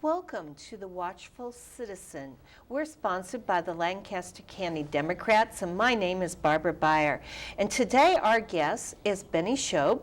Welcome to the Watchful Citizen. We're sponsored by the Lancaster County Democrats, and my name is Barbara Baier. And today our guest is Bennie Shobe,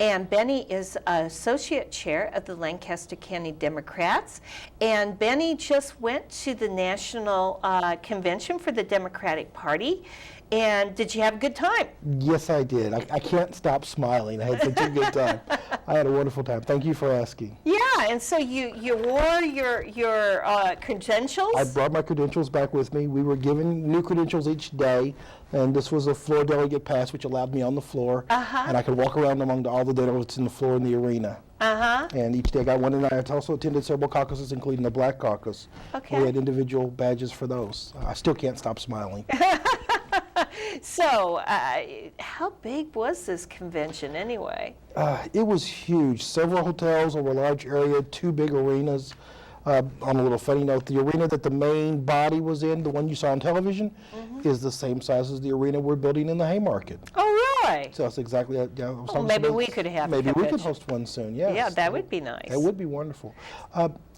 and Bennie is Associate Chair of the Lancaster County Democrats. And Bennie just went to the National Convention for the Democratic Party. And did you have a good time? Yes, I did. I can't stop smiling. I had such a good time. I had a wonderful time. Thank you for asking. Yeah, and so you wore your credentials? I brought my credentials back with me. We were given new credentials each day, and this was a floor delegate pass, which allowed me on the floor, and I could walk around among all the delegates in the floor in the arena. And each day I got one, and I also attended several caucuses, including the Black Caucus. Okay. We had individual badges for those. I still can't stop smiling. So, how big was this convention anyway? It was huge. Several hotels over a large area, two big arenas. On a little funny note, the arena that the main body was in, the one you saw on television, is the same size as the arena we're building in the Haymarket. Oh, really? So that's exactly that. Yeah, well, maybe we could have Maybe we could host one soon, yes. Yeah, that would be nice. That would be wonderful.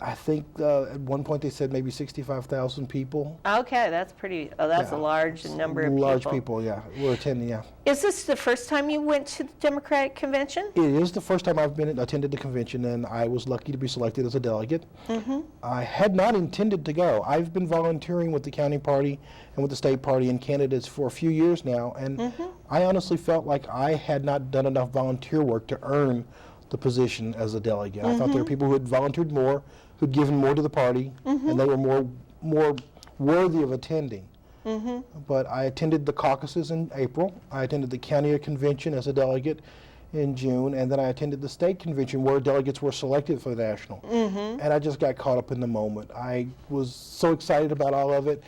I think at one point they said maybe 65,000 people. Okay, that's pretty, that's a large number of people. Large people, yeah. We're attending, yeah. Is this the first time you went to the Democratic Convention? It is the first time I've attended the convention, and I was lucky to be selected as a delegate. I had not intended to go. I've been volunteering with the county party and with the state party and candidates for a few years now, and I honestly felt like I had not done enough volunteer work to earn the position as a delegate. I thought there were people who had volunteered more, who'd given more to the party, and they were more worthy of attending. But I attended the caucuses in April. I attended the county convention as a delegate in June, and then I attended the state convention where delegates were selected for the national. And I just got caught up in the moment. I was so excited about all of it.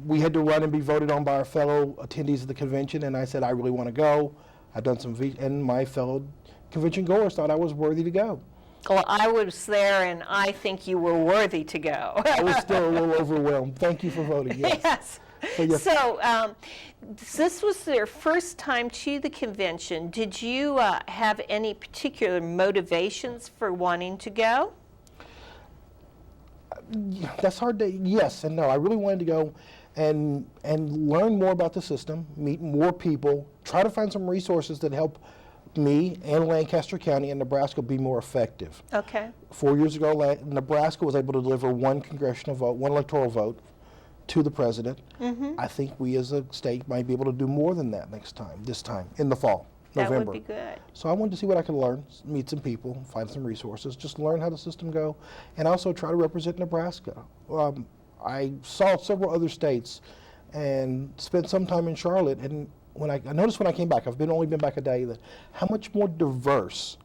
We had to run and be voted on by our fellow attendees of the convention, and I said, I really want to go. I've done some, and my fellow convention goers thought I was worthy to go. Well, I was there, and I think you were worthy to go. I was still a little overwhelmed. Thank you for voting, yes. So this was their first time to the convention. Did you have any particular motivations for wanting to go? That's hard to, yes and no. I really wanted to go and learn more about the system, meet more people, try to find some resources that help me and Lancaster County and Nebraska be more effective. Okay. 4 years ago, Nebraska was able to deliver one congressional vote, one electoral vote to the president. I think we as a state might be able to do more than that this time, in the fall, November. That would be good. So I wanted to see what I could learn, meet some people, find some resources, just learn how the system go, and also try to represent Nebraska. I saw several other states and spent some time in Charlotte, and I noticed when I came back, I've only been back a day, that how much more diverse,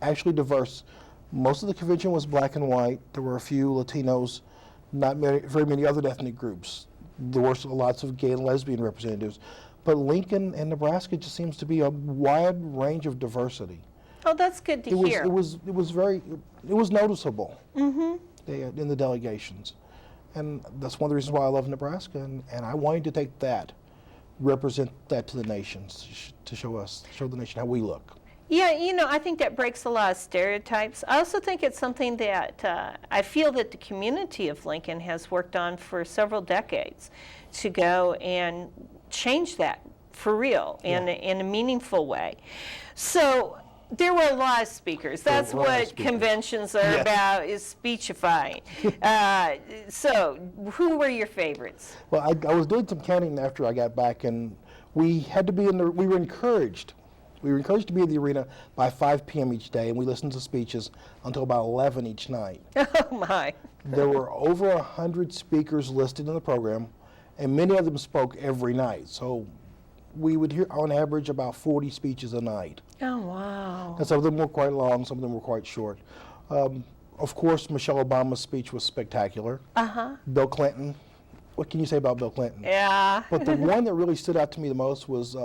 actually diverse. Most of the convention was black and white. There were a few Latinos, not very many other ethnic groups. There were lots of gay and lesbian representatives. But Lincoln and Nebraska just seems to be a wide range of diversity. Oh, that's good to hear. It was noticeable in the delegations. And that's one of the reasons why I love Nebraska, and I wanted to take that, represent that to the nation, to show the nation how we look. Yeah, I think that breaks a lot of stereotypes. I also think it's something that I feel that the community of Lincoln has worked on for several decades to go and change that for real in a meaningful way. So there were a lot of speakers. That's what conventions are about, is speechifying. So who were your favorites? Well, I was doing some counting after I got back, and we had to be we were encouraged. We were encouraged to be in the arena by 5 p.m. each day, and we listened to speeches until about 11 each night. Oh, my. There were over 100 speakers listed in the program, and many of them spoke every night. So we would hear, on average, about 40 speeches a night. Oh, wow. And some of them were quite long, some of them were quite short. Of course, Michelle Obama's speech was spectacular. Bill Clinton. What can you say about Bill Clinton? Yeah. But the one that really stood out to me the most was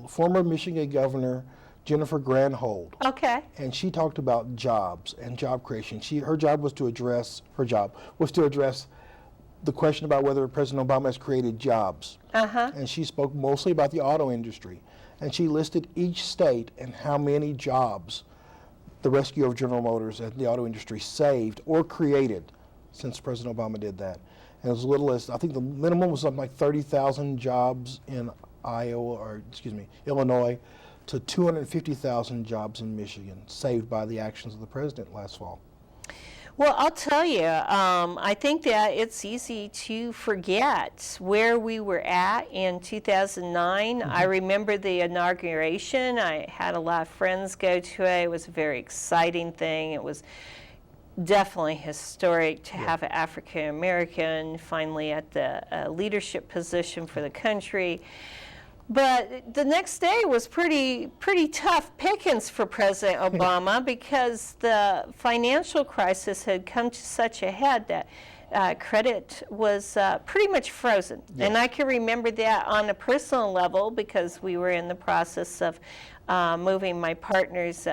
former Michigan Governor Jennifer Granholm. Okay. And she talked about jobs and job creation. Her job was to address the question about whether President Obama has created jobs. And she spoke mostly about the auto industry. And she listed each state and how many jobs the rescue of General Motors and the auto industry saved or created since President Obama did that. And as little as, I think the minimum was something like 30,000 jobs in Illinois, to 250,000 jobs in Michigan, saved by the actions of the president last fall. Well, I'll tell you, I think that it's easy to forget where we were at in 2009. I remember the inauguration. I had a lot of friends go to it. It was a very exciting thing. It was definitely historic to have an African American finally at the leadership position for the country. But the next day was pretty tough pickings for President Obama because the financial crisis had come to such a head that credit was pretty much frozen. Yeah. And I can remember that on a personal level because we were in the process of moving my partner's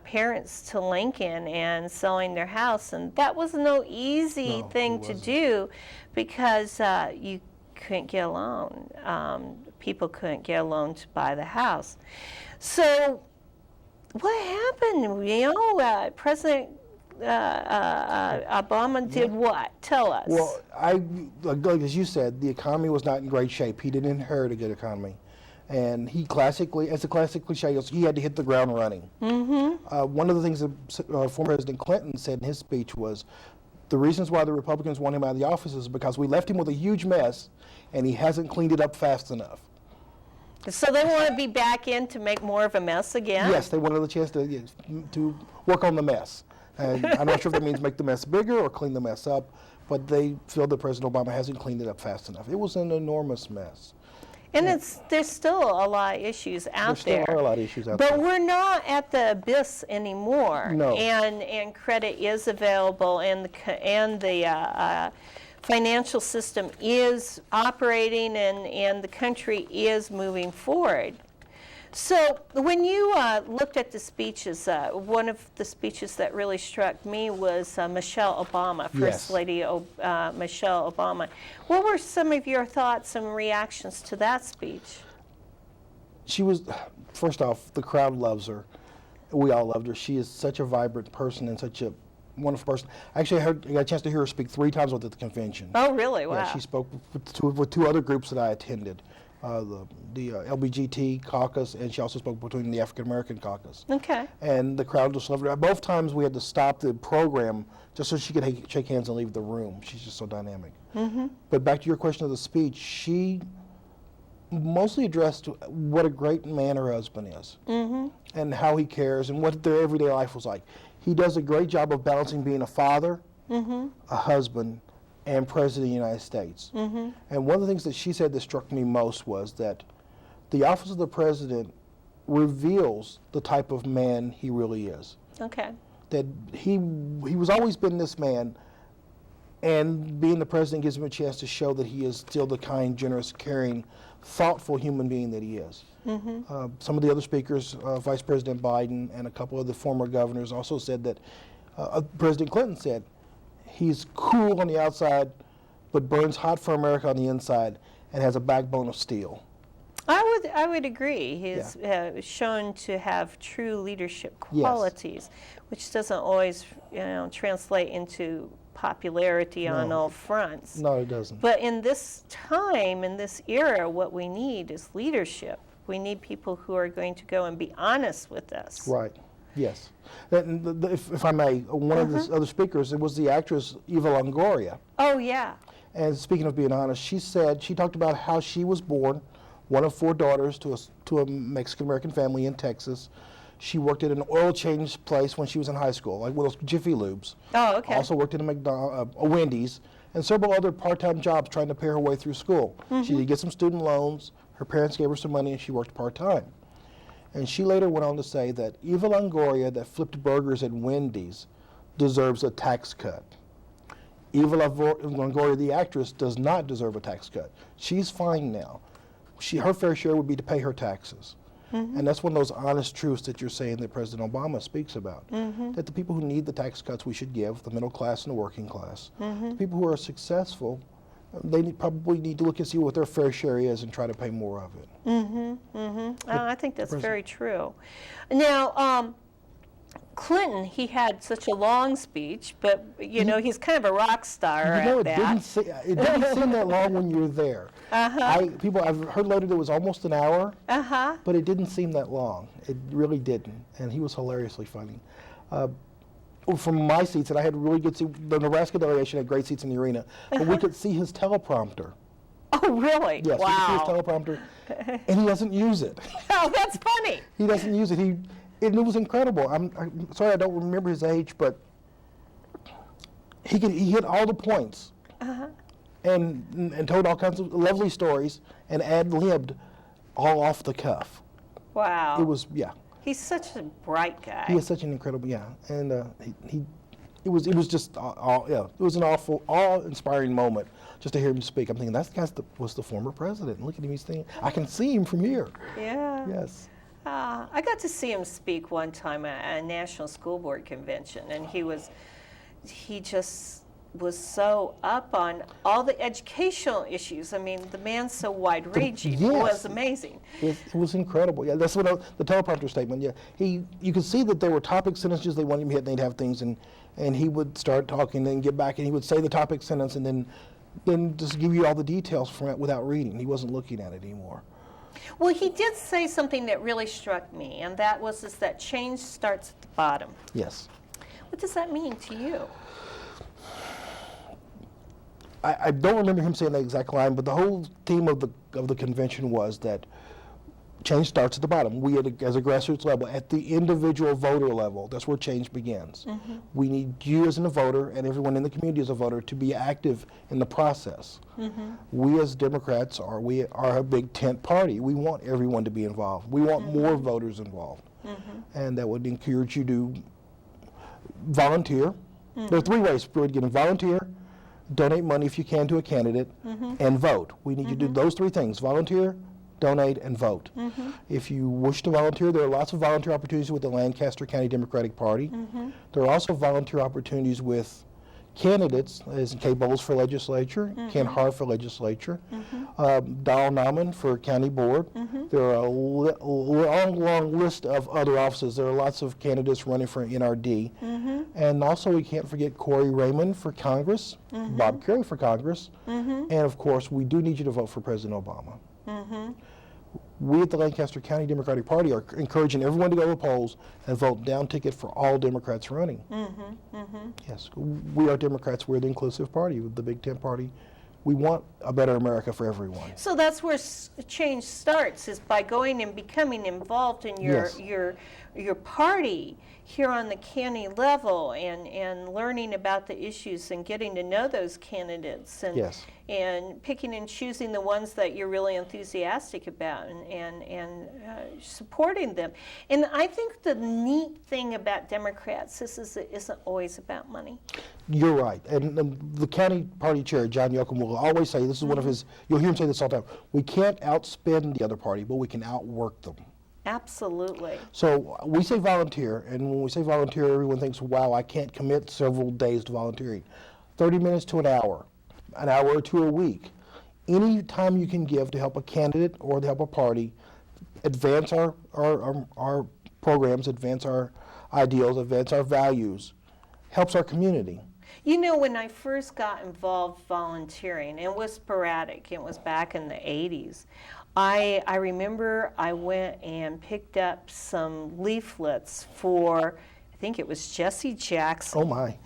parents to Lincoln and selling their house. And that was no easy thing to do because you couldn't get a loan. People couldn't get a loan to buy the house. So what happened? President Obama did what? Tell us. Well, like as you said, the economy was not in great shape. He didn't inherit a good economy. And he classically, as a classic cliche goes, he had to hit the ground running. Mm-hmm. One of the things that former President Clinton said in his speech was, the reasons why the Republicans want him out of the office is because we left him with a huge mess and he hasn't cleaned it up fast enough. So they want to be back in to make more of a mess again? Yes, they wanted a chance to work on the mess. And I'm not sure if that means make the mess bigger or clean the mess up, but they feel that President Obama hasn't cleaned it up fast enough. It was an enormous mess. And there's still a lot of issues out there. There still are a lot of issues out there. But we're not at the abyss anymore. No. And credit is available, and the financial system is operating, and the country is moving forward. So when you looked at the speeches, one of the speeches that really struck me was Michelle Obama, First Lady Michelle Obama. What were some of your thoughts and reactions to that speech? She was, first off, the crowd loves her. We all loved her. She is such a vibrant person and such a wonderful person. Actually, I got a chance to hear her speak 3 times at the convention. Oh, really? Wow. Yeah, she spoke with 2 other groups that I attended. The LBGT caucus, and she also spoke between the African American caucus. Okay. And the crowd just loved her. Both times we had to stop the program just so she could shake hands and leave the room. She's just so dynamic. Mm-hmm. But back to your question of the speech, she mostly addressed what a great man her husband is, mm-hmm. and how he cares and what their everyday life was like. He does a great job of balancing being a father, mm-hmm. a husband, and President of the United States. Mm-hmm. And one of the things that she said that struck me most was that the office of the president reveals the type of man he really is. Okay. That he was always been this man, and being the president gives him a chance to show that he is still the kind, generous, caring, thoughtful human being that he is. Mm-hmm. Some of the other speakers, Vice President Biden and a couple of the former governors also said that, President Clinton said, he's cool on the outside, but burns hot for America on the inside, and has a backbone of steel. I would agree. He's shown to have true leadership qualities, which doesn't always, translate into popularity on all fronts. No, it doesn't. But in this time, in this era, what we need is leadership. We need people who are going to go and be honest with us. Right. Yes. If I may, one of the other speakers, it was the actress Eva Longoria. Oh, yeah. And speaking of being honest, she talked about how she was born, one of 4 daughters to a Mexican-American family in Texas. She worked at an oil change place when she was in high school, like one of those Jiffy Lubes. Oh, okay. Also worked at a Wendy's, and several other part-time jobs trying to pay her way through school. Mm-hmm. She did get some student loans. Her parents gave her some money, and she worked part-time. And she later went on to say that Eva Longoria, that flipped burgers at Wendy's, deserves a tax cut. Eva Longoria, the actress, does not deserve a tax cut. She's fine now. Her fair share would be to pay her taxes. Mm-hmm. And that's one of those honest truths that you're saying that President Obama speaks about. Mm-hmm. That the people who need the tax cuts we should give, the middle class and the working class. Mm-hmm. The people who are successful, they probably need to look and see what their fair share is and try to pay more of it. Mm-hmm. Mm-hmm. I think that's very true. Now, Clinton, he had such a long speech, but he's kind of a rock star at that. It didn't seem that long when you're there. I've heard later that it was almost an hour, but it didn't seem that long. It really didn't, and he was hilariously funny. From my seats, and I had really good seats, the Nebraska delegation had great seats in the arena, but we could see his teleprompter. Oh, really? Yes, wow. we could see his teleprompter, and he doesn't use it. Oh, that's funny. He doesn't use it. And it was incredible. I'm sorry I don't remember his age, but he hit all the points and told all kinds of lovely stories and ad-libbed all off the cuff. Wow. It was, yeah. He's such a bright guy. He is such an incredible, and it was just, it was an awe-inspiring moment just to hear him speak. I'm thinking, that guy was the former president. Look at him, he's thinking, I can see him from here. Yeah. Yes. I got to see him speak one time at a National School Board convention, and he just was so up on all the educational issues. I mean, the man's so wide-ranging. Yes. It was amazing. It was incredible. Yeah, that's what the teleprompter statement. Yeah, you could see that there were topic sentences they wanted him to hit, and they'd have things, and he would start talking, and then get back, and he would say the topic sentence, and then just give you all the details from it without reading. He wasn't looking at it anymore. Well, he did say something that really struck me, and that was that change starts at the bottom. Yes. What does that mean to you? I don't remember him saying that exact line, but the whole theme of the convention was that change starts at the bottom. We, as a grassroots level, at the individual voter level, that's where change begins. Mm-hmm. We need you as a voter and everyone in the community as a voter to be active in the process. Mm-hmm. We as Democrats are a big tent party. We want everyone to be involved. We want more voters involved. Mm-hmm. And that would encourage you to volunteer. Mm-hmm. There are three ways for getting: volunteer, donate money if you can to a candidate, and vote. We need you to do those three things: volunteer, donate, and vote. Mm-hmm. If you wish to volunteer, there are lots of volunteer opportunities with the Lancaster County Democratic Party. Mm-hmm. There are also volunteer opportunities with candidates, as Kay Bowles for legislature, Ken Harr for legislature, Donald Nauman for county board. There are a long list of other offices. There are lots of candidates running for NRD. And also we can't forget Corey Raymond for Congress, Bob Kerrey for Congress, and of course we do need you to vote for President Obama. We at the Lancaster County Democratic Party are encouraging everyone to go to the polls and vote down ticket for all Democrats running. Yes, we are Democrats. We're the inclusive party, the Big Tent party. We want a better America for everyone. So that's where change starts, is by going and becoming involved in your party here on the county level, and learning about the issues and getting to know those candidates, and picking and choosing the ones that you're really enthusiastic about, and supporting them. And I think the neat thing about Democrats is it isn't always about money. You're right. And the county party chair, John Yoakum, will always say, this is one of his, you'll hear him say this all the time, we can't outspend the other party, but we can outwork them. Absolutely. So we say volunteer, and when we say volunteer, everyone thinks, wow, I can't commit several days to volunteering. 30 minutes to an hour or two a week. Any time you can give to help a candidate or to help a party advance our programs, advance our ideals, advance our values, helps our community. You know, when I first got involved volunteering, it was sporadic. It was back in the 80s. I remember I went and picked up some leaflets for, I think it was Jesse Jackson. Oh my!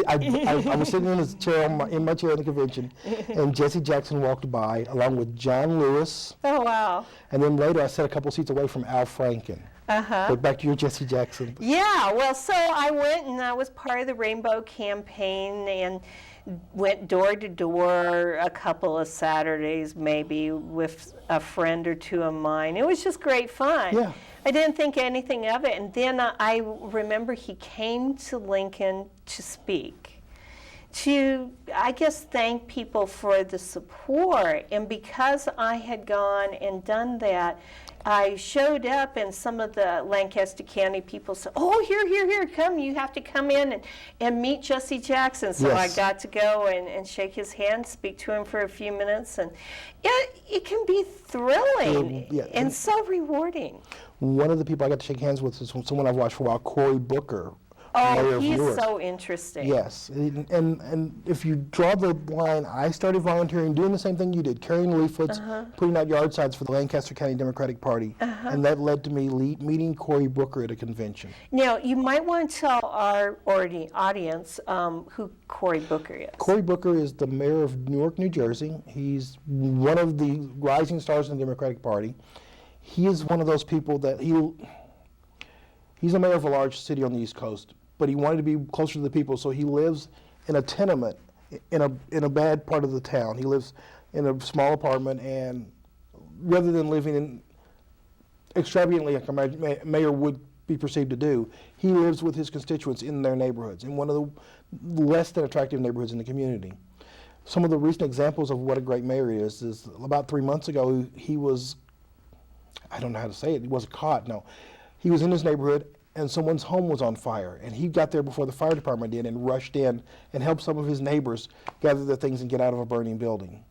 I was sitting in his chair, in my chair in the convention, and Jesse Jackson walked by along with John Lewis. Oh wow! And then later I sat a couple seats away from Al Franken. But back to your Jesse Jackson. Yeah, well, so I went and I was part of the Rainbow Campaign and went door to door a couple of Saturdays maybe with a friend or two of mine. It was just great fun. Yeah. I didn't think anything of it. And then I remember he came to Lincoln to speak, to, I guess, thank people for the support. And because I had gone and done that, I showed up, and some of the Lancaster County people said, oh, here, come. You have to come in and meet Jesse Jackson. So I got to go and shake his hand, speak to him for a few minutes. And it can be thrilling and so rewarding. One of the people I got to shake hands with is someone I've watched for a while, Cory Booker. Mayor Oh, of he's Newark. so interesting. Yes, and if you draw the line, I started volunteering, doing the same thing you did, carrying leaflets, putting out yard signs for the Lancaster County Democratic Party, and that led to me meeting Cory Booker at a convention. Now, you might want to tell our audience who Cory Booker is. Cory Booker is the mayor of Newark, New Jersey. He's one of the rising stars in the Democratic Party. He is one of those people that he's a mayor of a large city on the East Coast, but he wanted to be closer to the people, so he lives in a tenement in a bad part of the town. He lives in a small apartment, and rather than living in extravagantly like a mayor would be perceived to do, he lives with his constituents in their neighborhoods, in one of the less than attractive neighborhoods in the community. Some of the recent examples of what a great mayor is about 3 months ago, he was, I don't know how to say it, he wasn't caught, no. He was in his neighborhood, and someone's home was on fire, and he got there before the fire department did and rushed in and helped some of his neighbors gather their things and get out of a burning building.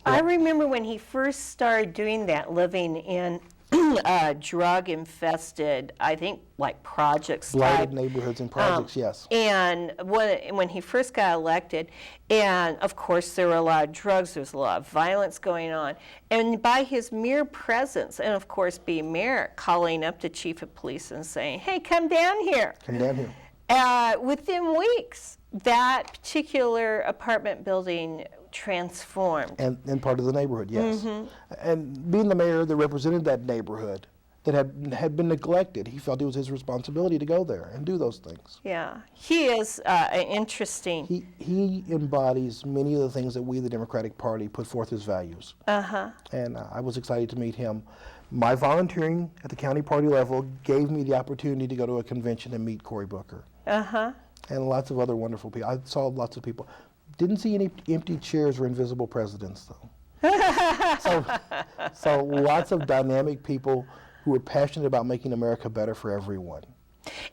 I remember when he first started doing that, living in drug-infested, I think, like projects Blighted type. neighborhoods and projects, yes. And when he first got elected, and of course there were a lot of drugs, there was a lot of violence going on, and by his mere presence, and of course being mayor, calling up the chief of police and saying, hey, come down here. Come down here. Within weeks, that particular apartment building transformed. And part of the neighborhood, yes. And being the mayor that represented that neighborhood that had been neglected, he felt it was his responsibility to go there and do those things. Yeah, he is interesting. He embodies many of the things that we, the Democratic Party, put forth as values. And I was excited to meet him. My volunteering at the county party level gave me the opportunity to go to a convention and meet Cory Booker. And lots of other wonderful people. I saw lots of people. Didn't see any empty chairs or invisible presidents, though. So lots of dynamic people who are passionate about making America better for everyone.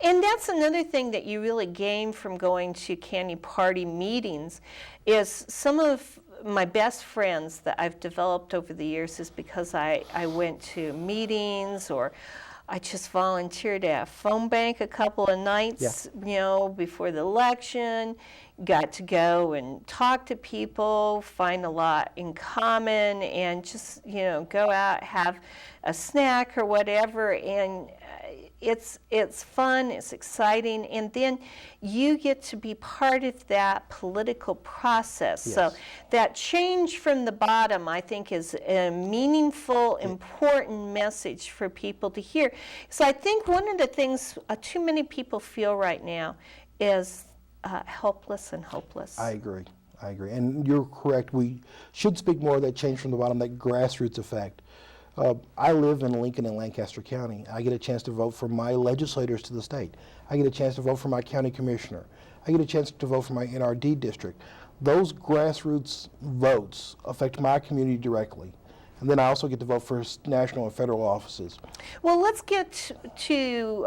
And that's another thing that you really gain from going to county party meetings is some of my best friends that I've developed over the years is because I went to meetings or I just volunteered at a phone bank a couple of nights, before the election, got to go and talk to people, find a lot in common, and just, go out, have a snack or whatever, and it's fun, it's exciting, and then you get to be part of that political process. Yes. So that change from the bottom, I think, is a meaningful, important message for people to hear. So I think one of the things too many people feel right now is helpless and hopeless. I agree. And you're correct. We should speak more of that change from the bottom, that grassroots effect. I live in Lincoln and Lancaster County. I get a chance to vote for my legislators to the state. I get a chance to vote for my county commissioner. I get a chance to vote for my NRD district. Those grassroots votes affect my community directly. And then I also get to vote for national and federal offices. Well, let's get to,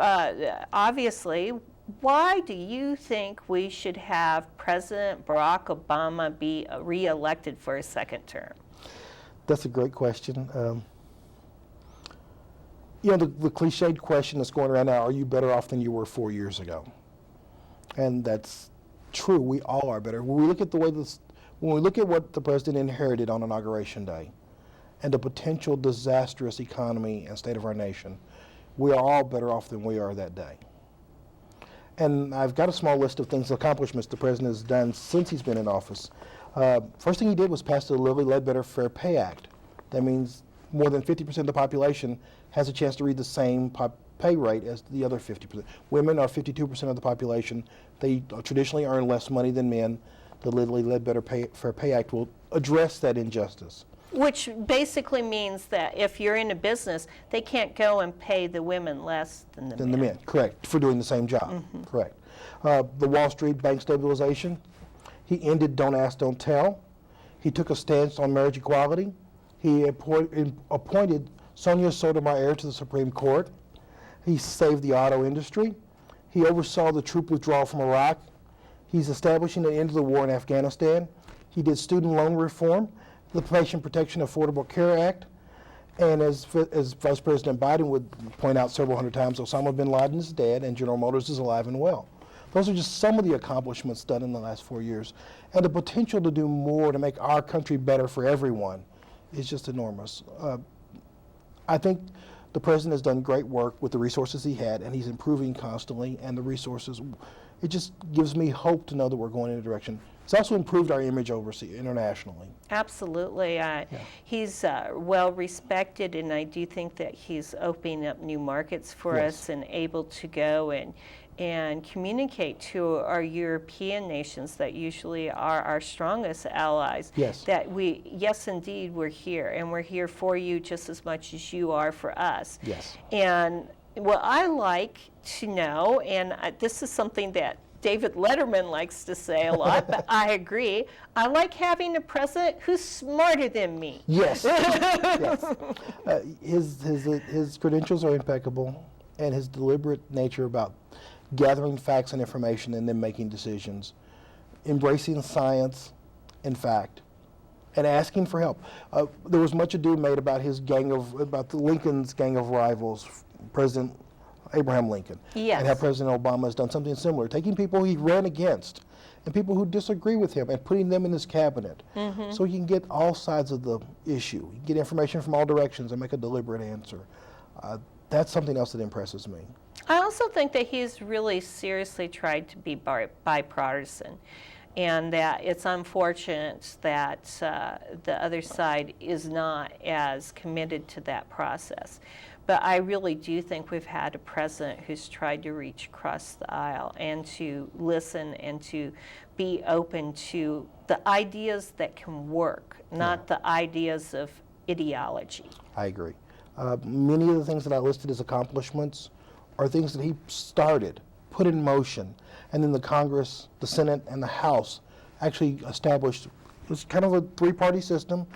obviously, why do you think we should have President Barack Obama be re-elected for a second term? That's a great question. The cliched question that's going around now, are you better off than you were 4 years ago? And that's true. We all are better. When we look at what the president inherited on Inauguration Day and the potential disastrous economy and state of our nation, we are all better off than we are that day. And I've got a small list of things, accomplishments the president has done since he's been in office. First thing he did was pass the Lilly Ledbetter Fair Pay Act. That means more than 50% of the population has a chance to read the same pay rate as the other 50%. Women are 52% of the population. They traditionally earn less money than men. The Lilly Ledbetter Fair Pay Act will address that injustice. Which basically means that if you're in a business, they can't go and pay the women less than the men. Correct, for doing the same job. Correct. The Wall Street bank stabilization. He ended Don't Ask, Don't Tell. He took a stance on marriage equality. He appointed Sonia Sotomayor to the Supreme Court. He saved the auto industry. He oversaw the troop withdrawal from Iraq. He's establishing an end to the war in Afghanistan. He did student loan reform, the Patient Protection Affordable Care Act, And as Vice President Biden would point out several hundred times, Osama bin Laden is dead and General Motors is alive and well. Those are just some of the accomplishments done in the last 4 years. And the potential to do more to make our country better for everyone is just enormous. I think the president has done great work with the resources he had, and he's improving constantly, and the resources, it just gives me hope to know that we're going in a direction. It's also improved our image overseas, internationally. Absolutely. He's well respected, and I do think that he's opening up new markets for us and able to go and communicate to our European nations that usually are our strongest allies. Yes. That yes, indeed, we're here, and we're here for you just as much as you are for us. Yes. And what I like to know, and this is something that David Letterman likes to say a lot, but I agree. I like having a president who's smarter than me. Yes. Yes. His credentials are impeccable, and his deliberate nature about gathering facts and information and then making decisions, embracing science and fact, and asking for help. There was much ado made about about Lincoln's gang of rivals, President Abraham Lincoln. Yes. And how President Obama has done something similar, taking people he ran against and people who disagree with him and putting them in his cabinet. So you can get all sides of the issue. You get information from all directions and make a deliberate answer. That's something else that impresses me. I also think that he's really seriously tried to be bipartisan, and that it's unfortunate that the other side is not as committed to that process. But I really do think we've had a president who's tried to reach across the aisle and to listen and to be open to the ideas that can work, not the ideas of ideology. I agree. Many of the things that I listed as accomplishments are things that he started, put in motion, and then the Congress, the Senate, and the House actually established. It was kind of a three-party system,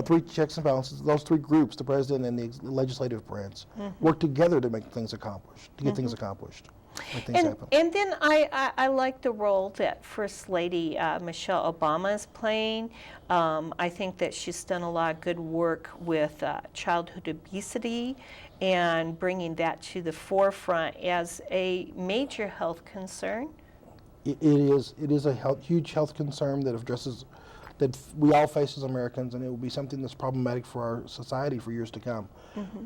three checks and balances. Those three groups, the president and the legislative branch, work together to make things accomplished, to get things accomplished. Make things happen. And then I like the role that First Lady Michelle Obama is playing. I think that she's done a lot of good work with childhood obesity and bringing that to the forefront as a major health concern. It is a huge health concern that addresses, that we all face as Americans, and it will be something that's problematic for our society for years to come.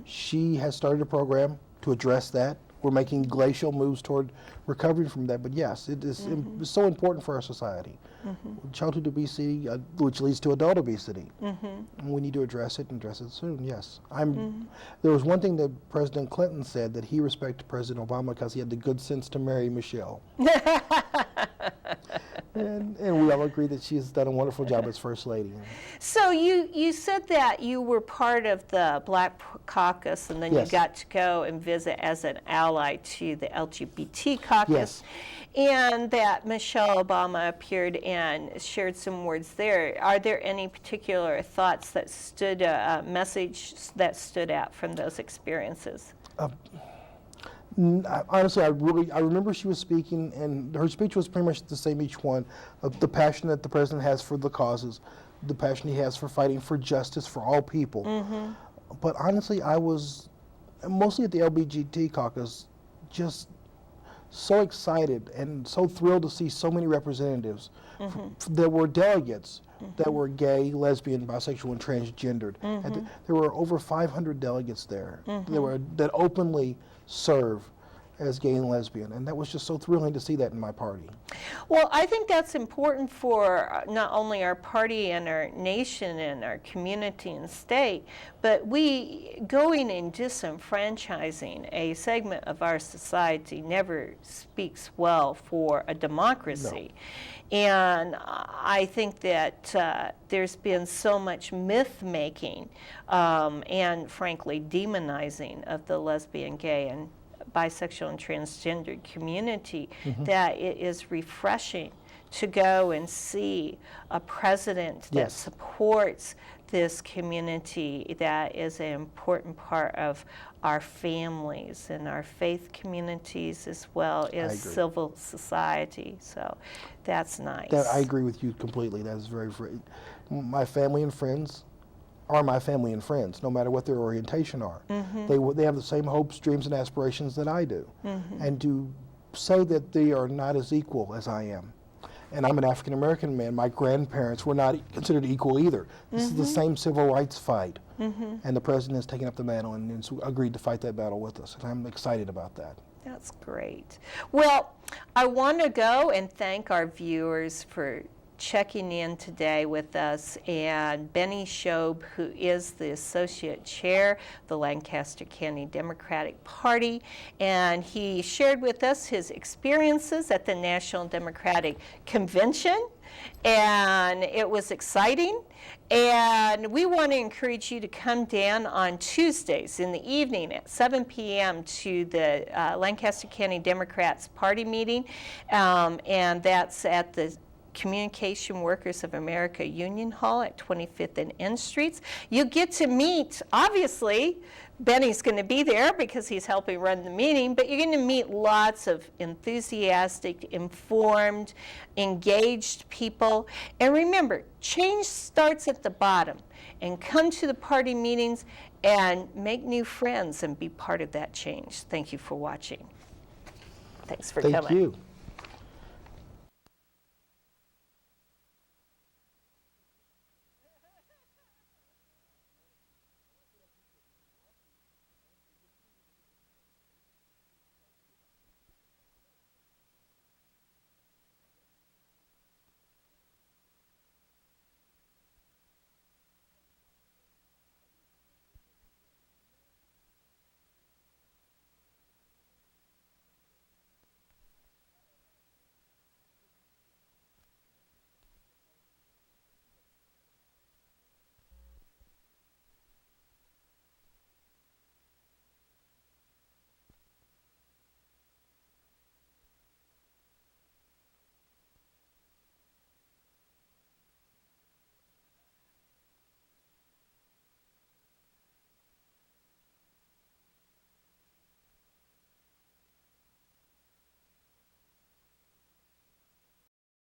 She has started a program to address that. We're making glacial moves toward recovering from that, but yes, it is so important for our society. Childhood obesity, which leads to adult obesity. And we need to address it and address it soon, yes. There was one thing that President Clinton said, that he respected President Obama because he had the good sense to marry Michelle. And we all agree that she has done a wonderful job as First Lady. So you said that you were part of the Black Caucus, and then you got to go and visit as an ally to the LGBT caucus, and that Michelle Obama appeared and shared some words there. Are there any particular thoughts that message that stood out from those experiences? Honestly, I remember she was speaking, and her speech was pretty much the same each one, of the passion that the president has for the causes, the passion he has for fighting for justice for all people. But honestly, I was, mostly at the LGBT caucus, just so excited and so thrilled to see so many representatives. There were delegates that were gay, lesbian, bisexual, and transgendered. And there were over 500 delegates there that openly serve as gay and lesbian, and that was just so thrilling to see that in my party. Well, I think that's important for not only our party and our nation and our community and state, but we going and disenfranchising a segment of our society never speaks well for a democracy. No. And I think that there's been so much myth-making and, frankly, demonizing of the lesbian, gay, and bisexual and transgendered community that it is refreshing to go and see a president that supports this community that is an important part of our families and our faith communities as well as civil society. So that's nice. I agree with you completely. That is very, my family and friends are my family and friends, no matter what their orientation are. They have the same hopes, dreams, and aspirations that I do. And to say that they are not as equal as I am. And I'm an African American man. My grandparents were not considered equal either. This is the same civil rights fight. And the president has taken up the battle and agreed to fight that battle with us. And I'm excited about that. That's great. Well, I want to go and thank our viewers for checking in today with us, and Bennie Shobe, who is the Associate Chair of the Lancaster County Democratic Party, and he shared with us his experiences at the National Democratic Convention, and it was exciting. And we want to encourage you to come down on Tuesdays in the evening at 7 p.m. to the Lancaster County Democrats Party meeting, and that's at the Communication Workers of America Union Hall at 25th and N Streets. You get to meet, obviously, Bennie's going to be there because he's helping run the meeting, but you're going to meet lots of enthusiastic, informed, engaged people. And remember, change starts at the bottom. And come to the party meetings and make new friends and be part of that change. Thank you for watching. Thanks for coming. Thank you.